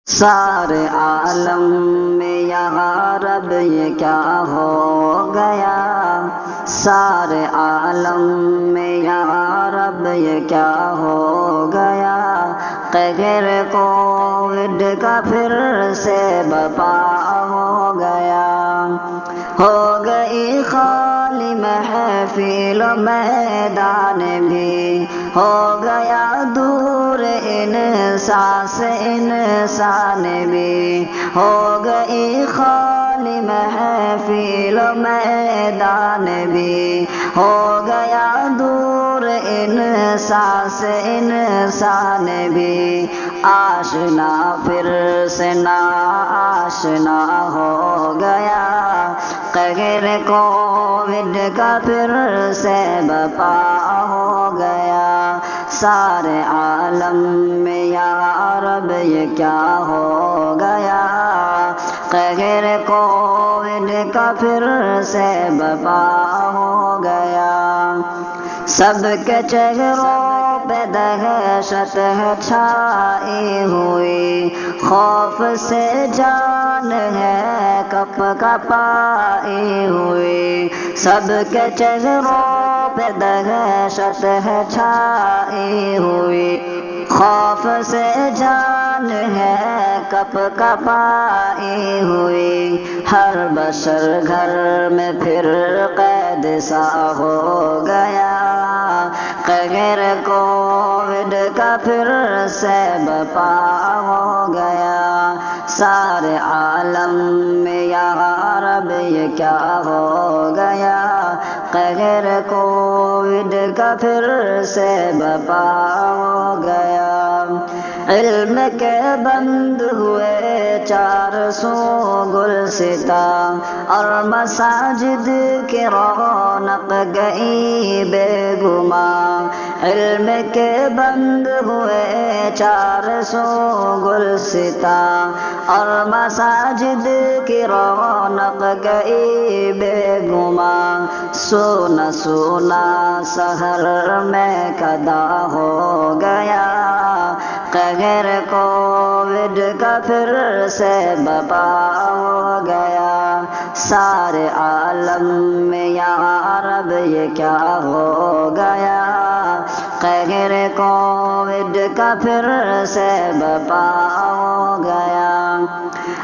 سارے عالم میں یہاں رب یہ کیا ہو گیا، سارے عالم میں یہاں رب یہ کیا ہو گیا، قہر کووڈ کا پھر سے بپا ہو گیا، ہو گئی خالی محفل و میدان بھی، ہو گیا دور انسان سے انسان بھی، ہو گئی خالی محفل و میدان بھی، ہو گیا دور انسان سے انسان بھی، آشنا پھر سے نا آشنا ہو گیا، قہر کووڈ کا پھر سے بپا ہو گیا، سارے عالم میں یا رب یہ کیا ہو گیا، قہر کووڈ کا پھر سے بپا ہو گیا، سب کے چہروں پہ دہشت ہے چھائی ہوئی، خوف سے جان ہے کپ کپائی ہوئی، سب کے چہروں پہ دہشت ہے چھائی ہوئی، خوف سے جان ہے کپ کپائی ہوئی، ہر بشر گھر میں پھر قید سا ہو گیا، قہر کووڈ کا پھر سے بپا ہو گیا، سارے عالم میں یا رب یہ کیا ہو گیا، قہر کووڈ کا پھر سے بپا ہو گیا، علم کے بند ہوئے 400 گلستاں اور مساجد کی رونق گئی بے گماں، علم کے بند ہوئے 400 گلستاں اور مساجد کی رونق گئی بے گماں، سونا سونا شہر میں کدا ہو گیا، قہر کووڈ کا پھر سے بپا ہو گیا، سارے عالم میں یا رب یہ کیا ہو گیا، قہر کووڈ کا پھر سے بپا ہو گیا،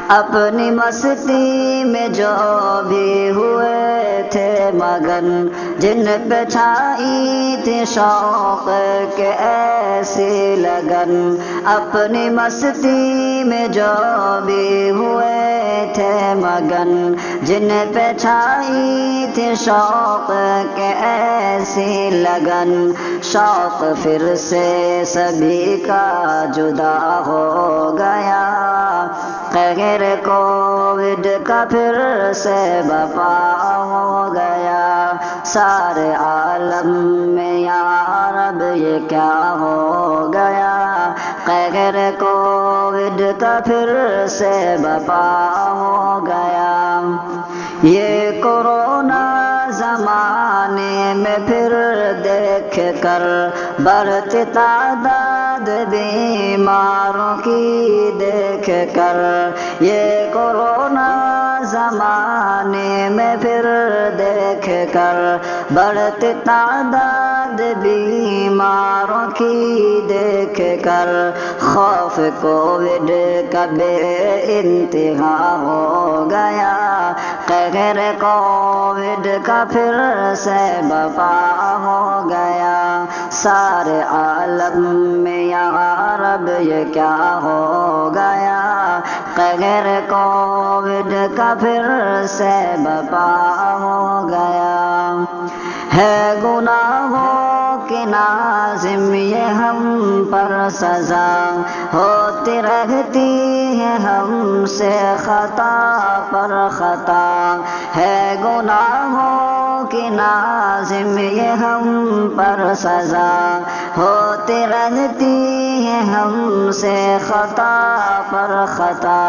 اپنی مستی میں جو بھی ہوئے تھے مگن، جن پہ چھائی تھی شوق کے ایسی لگن، اپنی مستی میں جو بھی ہوئے تھے مگن، جن پہ چھائی تھی شوق کے ایسی لگن، شوق پھر سے سبھی کا جدا ہو گیا، قہر کووڈ کا پھر سے بپا ہو گیا، سارے عالم میں یا رب یہ کیا ہو گیا، قہر کووڈ کا پھر سے بپا ہو گیا، یہ کورونا زمانے میں پھر دیکھ کر بڑھتی تعداد بیماروں کی دیکھ کر، یہ کورونا زمانے میں پھر دیکھ کر بڑھتی تعداد بیماروں کی دیکھ کر، خوف کووڈ کا بے انتہا ہو گیا، قہر کووڈ کا پھر سے بپا ہو گیا، سارے عالم میں یا رب یہ کیا ہو گیا، قہر کووڈ کا پھر سے بپا ہو گیا، ہے گناہوں کے ناظم یہ ہم پر سزا، ہوتی رہتی ہے ہم سے خطا پر خطا، ہے گناہوں کی ناظم یہ ہم پر سزا، ہوتی رہتی ہے ہم سے خطا پر خطا،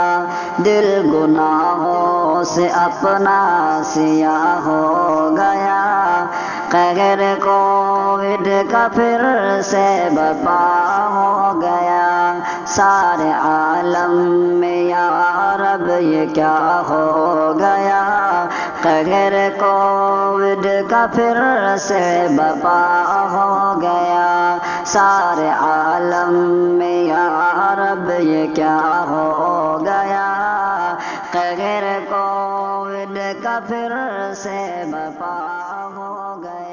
دل گناہوں سے اپنا سیاہ ہو گیا، قہر کووڈ کا پھر سے بپا ہو گیا، سارے عالم میں یا رب یہ کیا ہو گیا قہر کووڈ کا پھر سے بپا ہو گیا سارے عالم میں یا رب یہ کیا ہو گیا قہر کووڈ کا پھر سے بپا ہو گیا